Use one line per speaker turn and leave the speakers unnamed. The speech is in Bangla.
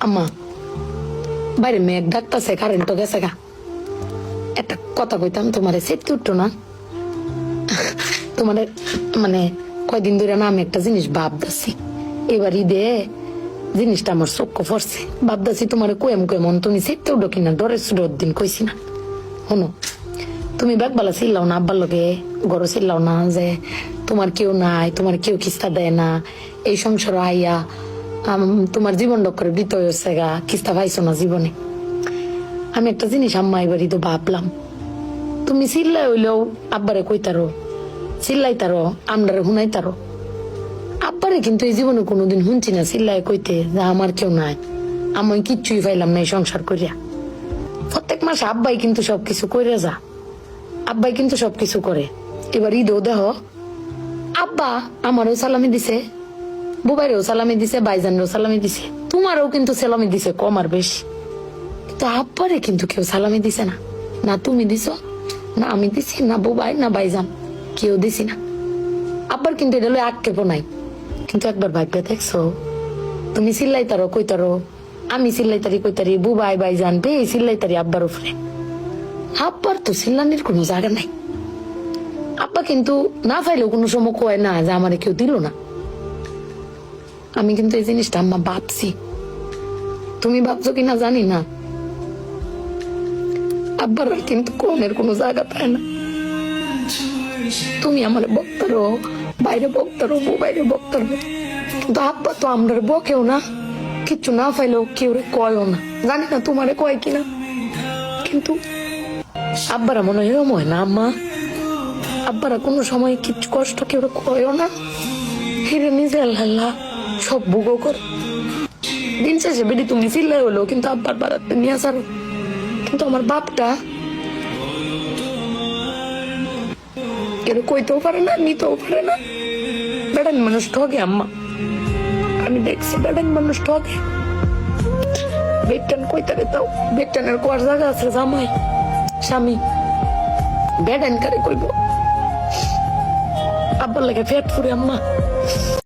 আম্মা বাইরে মেঘ ডাকতেছে, কারেন্ট তো গেছে গা। একটা কথা কইতাম, তোমার সেট উঠতো না? তোমার মানে কয়দিন ধরে না আমি একটা জিনিস ভাবতেছি, এবার ঈদে জিনিসটা আমার চোখ পড়ছে। ভাবতেছি তোমার কেমন তুমি সেটতে উঠো কিনা, ডরে সুডোর দিন কইছি না। শোনো, তুমি বেগবালা চিল্লাও না, আব্বার লগে গড় চিল্লাও না যে তোমার কেউ নাই, তোমার কেউ কিস্তা দেয় না, এই সংসার আইয়া তোমার জীবন ডক্করে দিত হয়েছে গা, কিস্তা পাইছো না জীবনে। আমি একটা জিনিস আম্মা এবারই তো ভাবলাম, তুমি চিল্লাই হইলেও আব্বারে কইতারো, চিল্লাইতারো, আমরারে শুনাইতারো। আব্বারে কিন্তু এই জীবনে কোনোদিন শুনছি না চিল্লাই কইতে যে আমার কেউ নাই, আমি কিচ্ছুই পাইলাম না এই সংসার করিয়া। প্রত্যেক মাসে আব্বাই কিন্তু সবকিছু কইরা যা, আব্বাই কিন্তু সবকিছু করে। এবার ঈদও দেহ আব্বা আমারও সালামি দিছে, বুবাইরেও সালামি দিছে, ভাইজানেরও সালামি দিছে, তোমারও কিন্তু সালামি দিছে কম আর বেশি। তো আব্বারে কিন্তু কেউ সালামি দিছে না, না তুমি দিছ, না আমি দিছি, না বুবাই, না ভাইজান, কেউ দিছি না। আব্বার কিন্তু এটা আক্ষেপ নাই। কিন্তু একবার ভাগ্যে দেখছো, তুমি চিল্লাইতারো কইতারো, আমি চিল্লাইতারি কইতারি, বুবাই ভাইজান বে চিল্লাইতারি আব্বার উপরে। আব্বার তো চিল্লানির কোনো জায়গা নাই। আব্বা কিন্তু না পাইলেও কোনো সময় কয় না যে আমারে কেউ দিল না। আমি কিন্তু এই জিনিসটা আম্মা ভাবছি, তুমি ভাবছো কিনা জানি না। আব্বার কিন্তু কোনের কোনো জায়গা পায় না। তুমি আমার বক্তারো, বাইরে বক্তারো, বাইরে বক্তারো, কিন্তু আব্বা তো আমরা বকেও না, কিচ্ছু না পাইলেও কেউ কয়ও না। জানি না তোমারে কয় কিনা, কিন্তু আব্বারা মনে হয় এরম হয় না আম্মা। আব্বারা কোনো সময় কিছু কষ্ট কেউ কয়ও না, হিরে নিজে আল্লাহ সব ভোগও করে। দিন শেষে বেরি তুমি চিল্লাই হলো কিন্তু আব্বার বাড়াতে নিয়ে আসার। কিন্তু আমার বাপটা কেউ কইতেও পারে না, নিতেও পারে না। বেড়ান মানুষ ঠকে আম্মা, আমি দেখছি বেড়ান মানুষ ঠকে। বেটান কইতারে তাও বেটানের কোয়ার জায়গা আছে, জামাই স্বামী বেড়ান কারে কইব। আব্বার লাগে পেট ফুরে আম্মা।